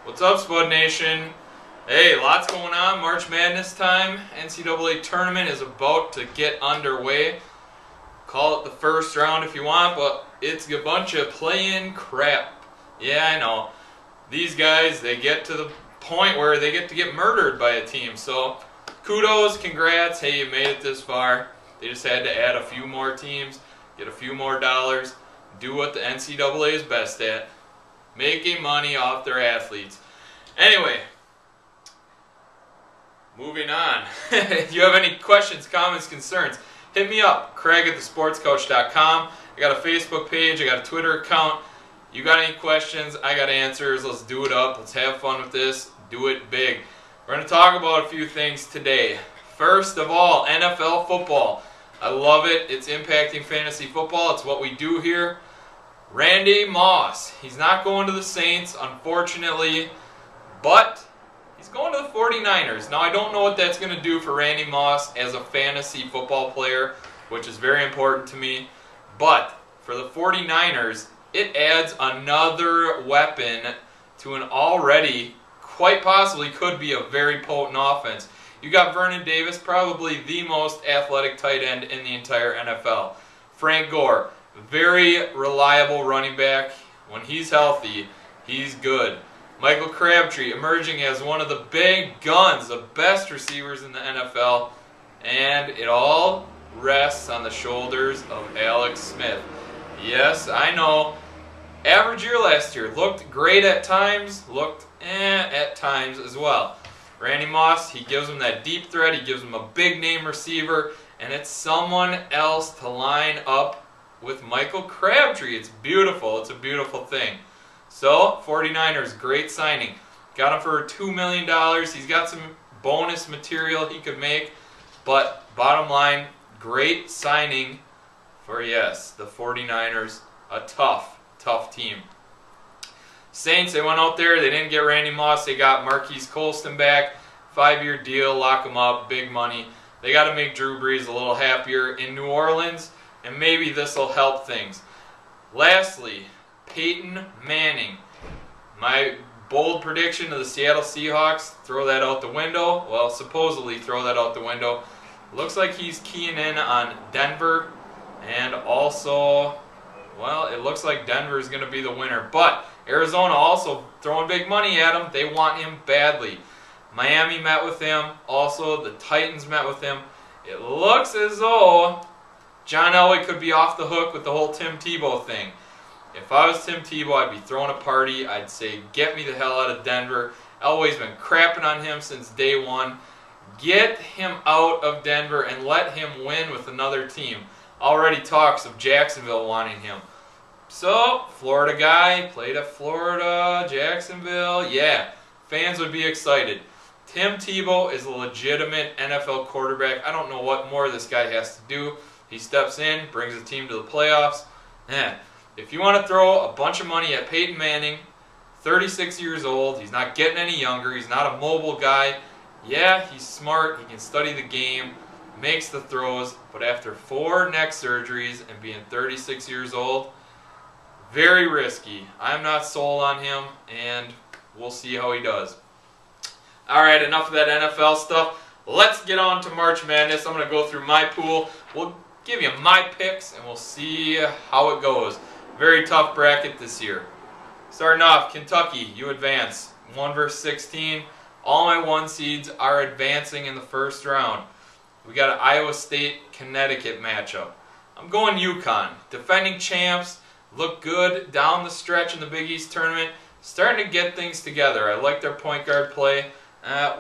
What's up, Spud Nation? Hey, lots going on. March Madness time. NCAA tournament is about to get underway. Call it the first round if you want, but it's a bunch of play-in crap. Yeah, I know. These guys, they get to the point where they get to get murdered by a team. So, kudos, congrats. Hey, you made it this far. They just had to add a few more teams, get a few more dollars, do what the NCAA is best at, making money off their athletes. Anyway, moving on. If you have any questions, comments, concerns, hit me up, Craig@thesportscoach.com. I got a Facebook page, I got a Twitter account. You got any questions, I got answers. Let's do it up. Let's have fun with this. Do it big. We're going to talk about a few things today. First of all, NFL football. I love it. It's impacting fantasy football. It's what we do here. Randy Moss. He's not going to the Saints, unfortunately, but he's going to the 49ers. Now, I don't know what that's going to do for Randy Moss as a fantasy football player, which is very important to me. But for the 49ers, it adds another weapon to an already, quite possibly, could be a very potent offense. You got Vernon Davis, probably the most athletic tight end in the entire NFL. Frank Gore, very reliable running back. When he's healthy, he's good. Michael Crabtree emerging as one of the big guns, the best receivers in the NFL. And it all rests on the shoulders of Alex Smith. Yes, I know. Average year last year. Looked great at times. Looked at times as well. Randy Moss, he gives him that deep threat. He gives him a big name receiver. And it's someone else to line up with Michael Crabtree. It's beautiful. It's a beautiful thing. So, 49ers, great signing. Got him for $2 million. He's got some bonus material he could make. But, bottom line, great signing for, yes, the 49ers. A tough team. Saints, they went out there. They didn't get Randy Moss. They got Marquise Colston back. 5-year deal. Lock him up. Big money. They got to make Drew Brees a little happier in New Orleans. And maybe this will help things. Lastly, Peyton Manning. My bold prediction of the Seattle Seahawks, throw that out the window. Well, supposedly throw that out the window. Looks like he's keying in on Denver. And also, well, it looks like Denver is going to be the winner. But Arizona also throwing big money at him. They want him badly. Miami met with him. Also, the Titans met with him. It looks as though John Elway could be off the hook with the whole Tim Tebow thing. If I was Tim Tebow, I'd be throwing a party. I'd say, get me the hell out of Denver. Elway's been crapping on him since day one. Get him out of Denver and let him win with another team. Already talks of Jacksonville wanting him. So, Florida guy, played at Florida, Jacksonville. Yeah, fans would be excited. Tim Tebow is a legitimate NFL quarterback. I don't know what more this guy has to do. He steps in, brings the team to the playoffs. If you want to throw a bunch of money at Peyton Manning, 36 years old, he's not getting any younger, he's not a mobile guy. Yeah, he's smart, he can study the game, makes the throws, but after 4 neck surgeries and being 36 years old, very risky. I'm not sold on him, and we'll see how he does. Alright, enough of that NFL stuff. Let's get on to March Madness. I'm going to go through my pool. We'll give you my picks, and we'll see how it goes. Very tough bracket this year. Starting off, Kentucky, you advance. 1 versus 16. All my 1 seeds are advancing in the first round. We got an Iowa State, Connecticut matchup. I'm going UConn. Defending champs, look good down the stretch in the Big East tournament. Starting to get things together. I like their point guard play.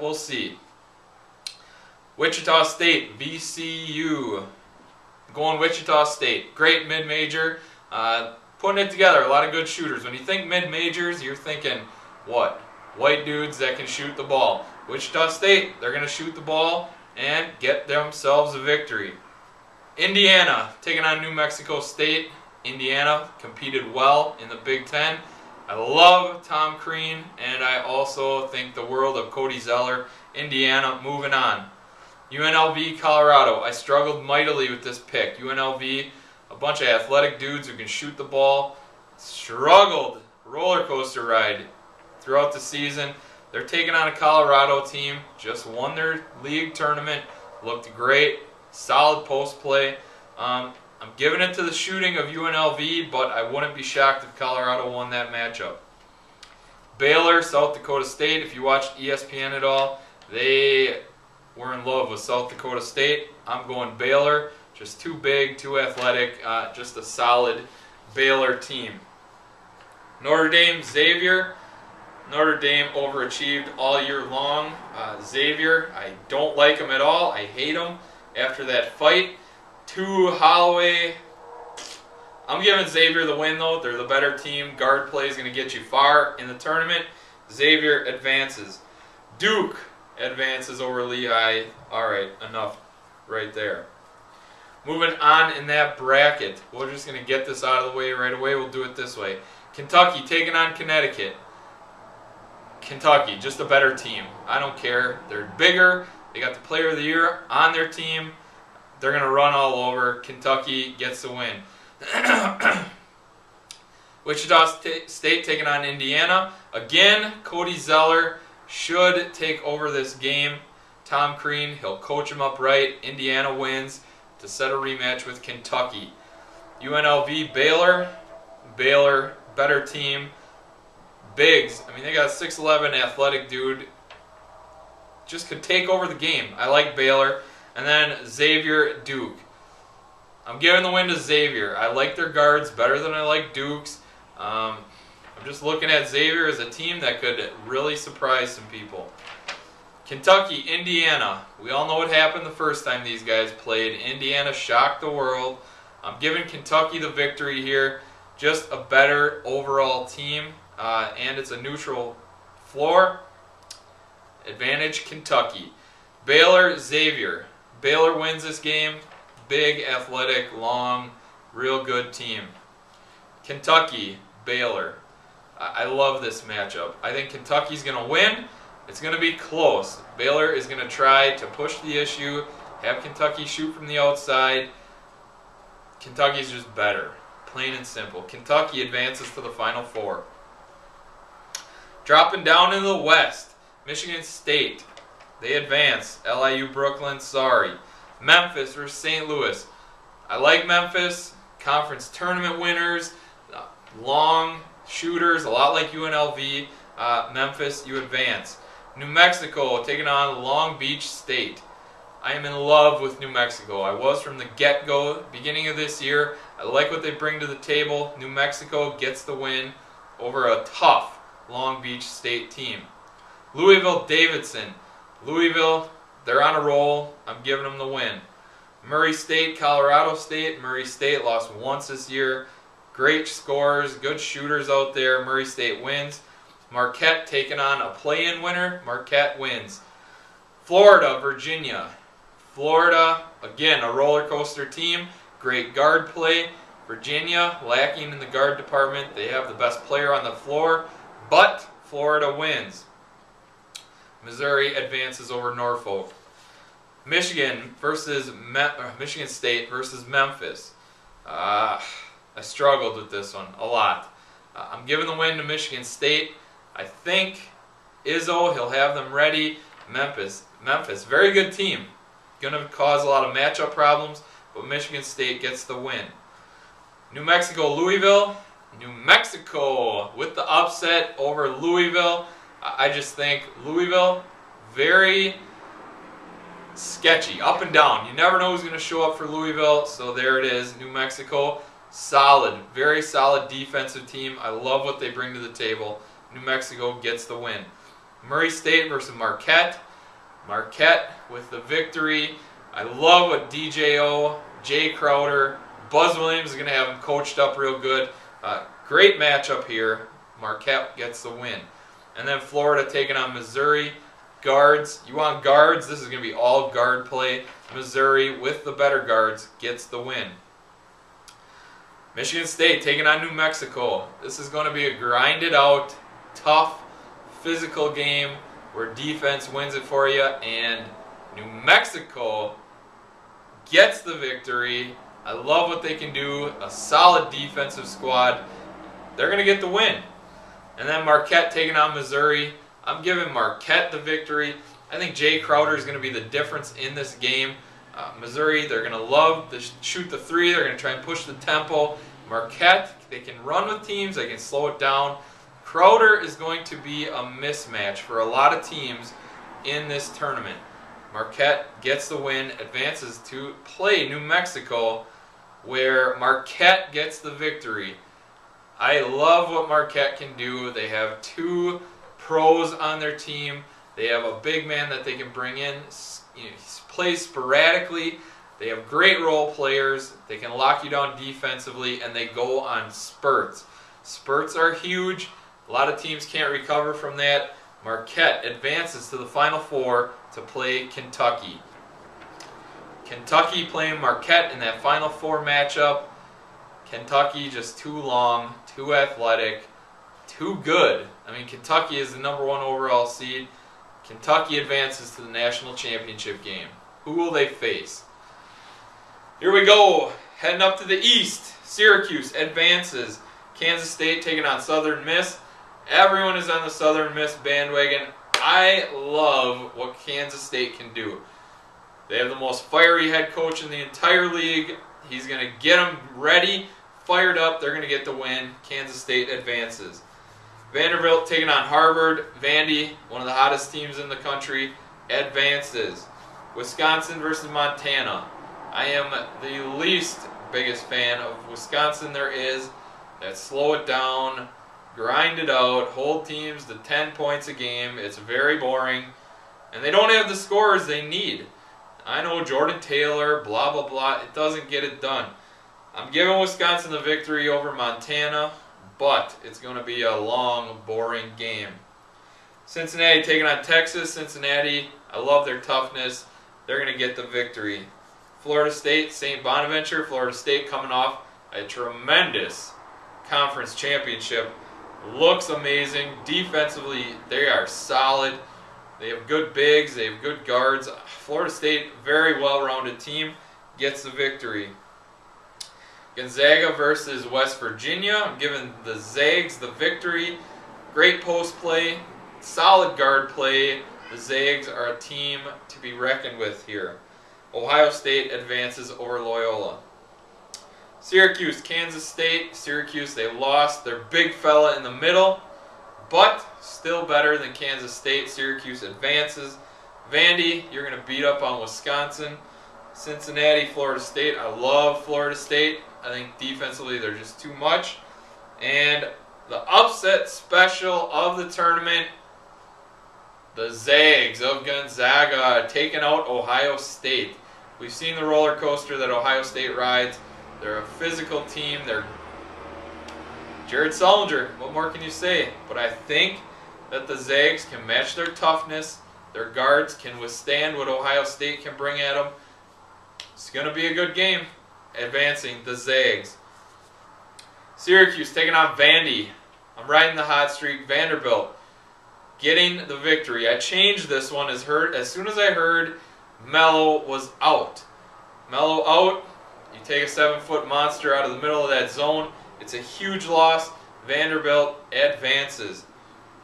We'll see. Wichita State, VCU. Going Wichita State. Great mid-major. Putting it together. A lot of good shooters. When you think mid-majors, you're thinking, what? White dudes that can shoot the ball. Wichita State, they're going to shoot the ball and get themselves a victory. Indiana, taking on New Mexico State. Indiana competed well in the Big Ten. I love Tom Crean, and I also think the world of Cody Zeller. Indiana, moving on. UNLV, Colorado. I struggled mightily with this pick. UNLV, a bunch of athletic dudes who can shoot the ball. Struggled. Roller coaster ride. throughout the season. They're taking on a Colorado team, just won their league tournament, looked great, solid post play. I'm giving it to the shooting of UNLV, but I wouldn't be shocked if Colorado won that matchup. Baylor, South Dakota State, if you watched ESPN at all, they were in love with South Dakota State. I'm going Baylor, just too big, too athletic, just a solid Baylor team. Notre Dame, Xavier. Notre Dame overachieved all year long. Xavier, I don't like him at all. I hate him after that fight. Holloway. I'm giving Xavier the win, though. They're the better team. Guard play is going to get you far in the tournament. Xavier advances. Duke advances over Lehigh. All right, enough right there. Moving on in that bracket. We're just going to get this out of the way right away. We'll do it this way. Kentucky taking on Connecticut. Kentucky, just a better team. I don't care. They're bigger. They got the player of the year on their team. They're going to run all over. Kentucky gets the win. Wichita State taking on Indiana. Again, Cody Zeller should take over this game. Tom Crean, he'll coach him up right. Indiana wins to set a rematch with Kentucky. UNLV, Baylor. Baylor, better team. Bigs, I mean, they got a 6'11" athletic dude. Just could take over the game. I like Baylor. And then Xavier, Duke. I'm giving the win to Xavier. I like their guards better than I like Duke's. I'm just looking at Xavier as a team that could really surprise some people. Kentucky, Indiana. We all know what happened the first time these guys played. Indiana shocked the world. I'm giving Kentucky the victory here. Just a better overall team. And it's a neutral floor. Advantage Kentucky. Baylor, Xavier. Baylor wins this game. Big, athletic, long, real good team. Kentucky, Baylor. I love this matchup. I think Kentucky's going to win. It's going to be close. Baylor is going to try to push the issue, have Kentucky shoot from the outside. Kentucky's just better. Plain and simple. Kentucky advances to the Final Four. Dropping down in the West, Michigan State. They advance. LIU, Brooklyn, sorry. Memphis versus St. Louis. I like Memphis. Conference tournament winners. Long shooters, a lot like UNLV. Memphis, you advance. New Mexico taking on Long Beach State. I am in love with New Mexico. I was from the get-go, beginning of this year. I like what they bring to the table. New Mexico gets the win over a tough Long Beach State team. Louisville, Davidson. Louisville, they're on a roll. I'm giving them the win. Murray State, Colorado State. Murray State lost once this year. Great scores, good shooters out there. Murray State wins. Marquette taking on a play-in winner. Marquette wins. Florida, Virginia. Florida, again, a roller coaster team. Great guard play. Virginia, lacking in the guard department. They have the best player on the floor, but Florida wins. Missouri advances over Norfolk. Michigan State versus Memphis. I struggled with this one a lot. I'm giving the win to Michigan State. I think Izzo, he'll have them ready. Memphis, very good team. Going to cause a lot of matchup problems, but Michigan State gets the win. New Mexico, Louisville. New Mexico with the upset over Louisville. I just think Louisville, very sketchy, up and down. You never know who's going to show up for Louisville, so there it is. New Mexico, solid, very solid defensive team. I love what they bring to the table. New Mexico gets the win. Murray State versus Marquette. Marquette with the victory. I love what DJO, Jay Crowder, Buzz Williams is going to have them coached up real good. Great matchup here. Marquette gets the win. And then Florida taking on Missouri. Guards. You want guards? This is going to be all guard play. Missouri, with the better guards, gets the win. Michigan State taking on New Mexico. This is going to be a grinded out, tough, physical game where defense wins it for you. And New Mexico gets the victory. I love what they can do. A solid defensive squad. They're going to get the win. And then Marquette taking on Missouri. I'm giving Marquette the victory. I think Jay Crowder is going to be the difference in this game. Missouri, they're going to love to shoot the three. They're going to try and push the tempo. Marquette, they can run with teams. They can slow it down. Crowder is going to be a mismatch for a lot of teams in this tournament. Marquette gets the win, advances to play New Mexico, where Marquette gets the victory. I love what Marquette can do. They have two pros on their team. They have a big man that they can bring in. He plays sporadically. They have great role players. They can lock you down defensively, and they go on spurts. Spurts are huge. A lot of teams can't recover from that. Marquette advances to the Final Four to play Kentucky. Kentucky playing Marquette in that Final Four matchup. Kentucky just too long, too athletic, too good. I mean, Kentucky is the #1 overall seed. Kentucky advances to the national championship game. Who will they face? Here we go. Heading up to the east. Syracuse advances. Kansas State taking on Southern Miss. Everyone is on the Southern Miss bandwagon. I love what Kansas State can do. They have the most fiery head coach in the entire league. He's going to get them ready, fired up. They're going to get the win. Kansas State advances. Vanderbilt taking on Harvard. Vandy, one of the hottest teams in the country, advances. Wisconsin versus Montana. I am the least biggest fan of Wisconsin there is. That slow it down, grind it out, hold teams to 10 points a game. It's very boring. And they don't have the scorers they need. I know Jordan Taylor, blah, blah, blah. It doesn't get it done. I'm giving Wisconsin the victory over Montana, but it's going to be a long, boring game. Cincinnati taking on Texas. Cincinnati, I love their toughness. They're going to get the victory. Florida State, St. Bonaventure. Florida State coming off a tremendous conference championship. Looks amazing. Defensively, they are solid. They have good bigs. They have good guards. Florida State, very well-rounded team, gets the victory. Gonzaga versus West Virginia. I'm giving the Zags the victory. Great post play. Solid guard play. The Zags are a team to be reckoned with here. Ohio State advances over Loyola. Syracuse, Kansas State. Syracuse, they lost their big fella in the middle, but still better than Kansas State. Syracuse advances. Vandy, you're going to beat up on Wisconsin. Cincinnati, Florida State. I love Florida State. I think defensively they're just too much. And the upset special of the tournament, the Zags of Gonzaga taking out Ohio State. We've seen the roller coaster that Ohio State rides. They're a physical team. They're Jared Sullinger. What more can you say? But I think that the Zags can match their toughness. Their guards can withstand what Ohio State can bring at them. It's going to be a good game. Advancing the Zags. Syracuse taking on Vandy. I'm riding the hot streak. Vanderbilt getting the victory. I changed this one as soon as I heard Melo was out. Melo out. You take a 7-foot monster out of the middle of that zone. It's a huge loss. Vanderbilt advances.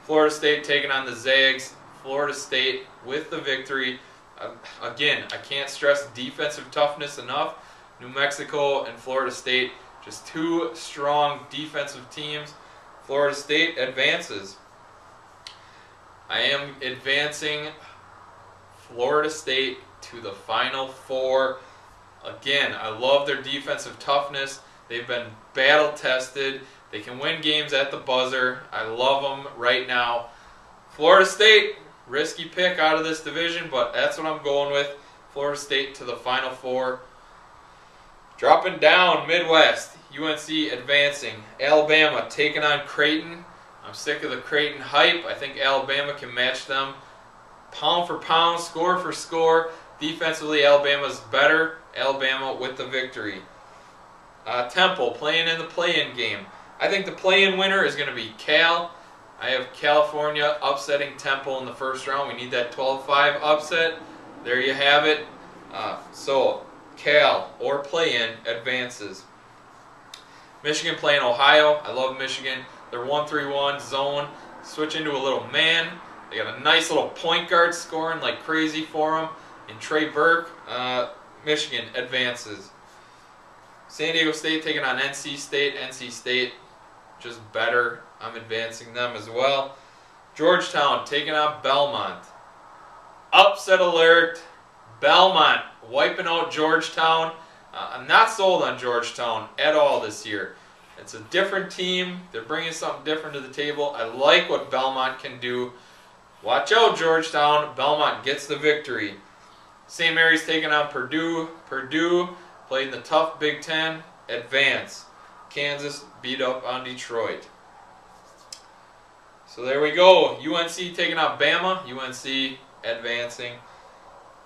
Florida State taking on the Zags. Florida State with the victory. Again, I can't stress defensive toughness enough. New Mexico and Florida State, just two strong defensive teams. Florida State advances. I am advancing Florida State to the Final Four. Again, I love their defensive toughness. They've been battle-tested. They can win games at the buzzer. I love them right now. Florida State, risky pick out of this division, but that's what I'm going with. Florida State to the Final Four. Dropping down, Midwest, UNC advancing. Alabama taking on Creighton. I'm sick of the Creighton hype. I think Alabama can match them. Pound for pound, score for score. Defensively, Alabama's better. Alabama with the victory. Temple playing in the play-in game. I think the play-in winner is going to be Cal. I have California upsetting Temple in the first round. We need that 12-5 upset. There you have it. So Cal or play-in advances. Michigan playing Ohio. I love Michigan. their 1-3-1 zone, switch into a little man. They got a nice little point guard scoring like crazy for them in Trey Burke. Michigan advances. San Diego State taking on NC State. NC State just better. I'm advancing them as well. Georgetown taking on Belmont. Upset alert. Belmont wiping out Georgetown. I'm not sold on Georgetown at all this year. It's a different team. They're bringing something different to the table. I like what Belmont can do. Watch out, Georgetown. Belmont gets the victory. St. Mary's taking on Purdue. Purdue played in the tough Big Ten. Advance. Kansas beat up on Detroit. So there we go. UNC taking on Bama. UNC advancing.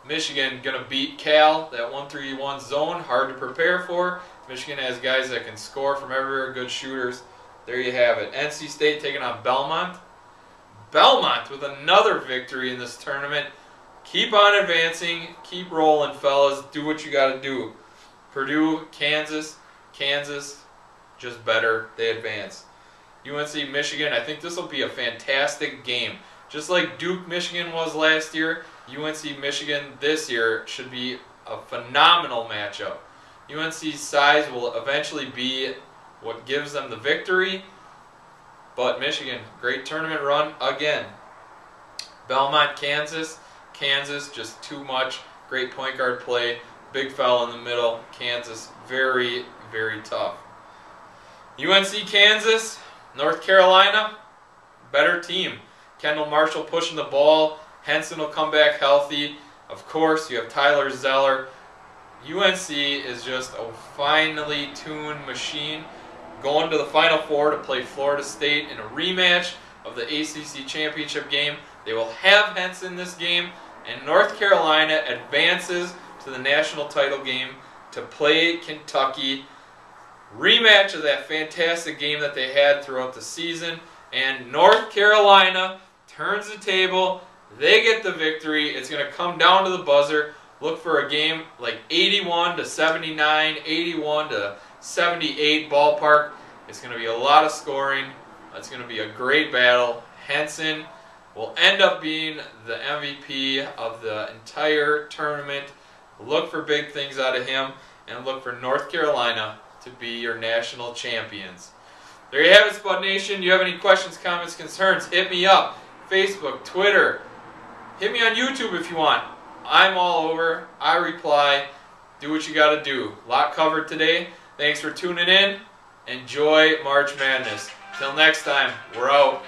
Michigan going to beat Cal. That 1-3-1 zone, hard to prepare for. Michigan has guys that can score from everywhere, good shooters. There you have it. NC State taking on Belmont. Belmont with another victory in this tournament. Keep on advancing. Keep rolling, fellas. Do what you got to do. Purdue, Kansas. Kansas, just better. They advance. UNC, Michigan. I think this will be a fantastic game. Just like Duke, Michigan was last year, UNC, Michigan this year should be a phenomenal matchup. UNC's size will eventually be what gives them the victory. But Michigan, great tournament run again. Belmont, Kansas. Kansas, just too much. Great point guard play. Big foul in the middle. Kansas, very, very tough. UNC, Kansas. North Carolina, better team. Kendall Marshall pushing the ball. Henson will come back healthy. Of course, you have Tyler Zeller. UNC is just a finely tuned machine. Going to the Final Four to play Florida State in a rematch of the ACC Championship game. They will have Henson this game. And North Carolina advances to the national title game to play Kentucky. Rematch of that fantastic game that they had throughout the season. And North Carolina turns the table. They get the victory. It's going to come down to the buzzer. Look for a game like 81-79, 81-78 ballpark. It's going to be a lot of scoring. It's going to be a great battle. Henson will end up being the MVP of the entire tournament. Look for big things out of him, and look for North Carolina to be your national champions. There you have it, Spud Nation. You have any questions, comments, concerns, hit me up. Facebook, Twitter. Hit me on YouTube if you want. I'm all over. I reply. Do what you got to do. Lot covered today. Thanks for tuning in. Enjoy March Madness. Till next time, we're out.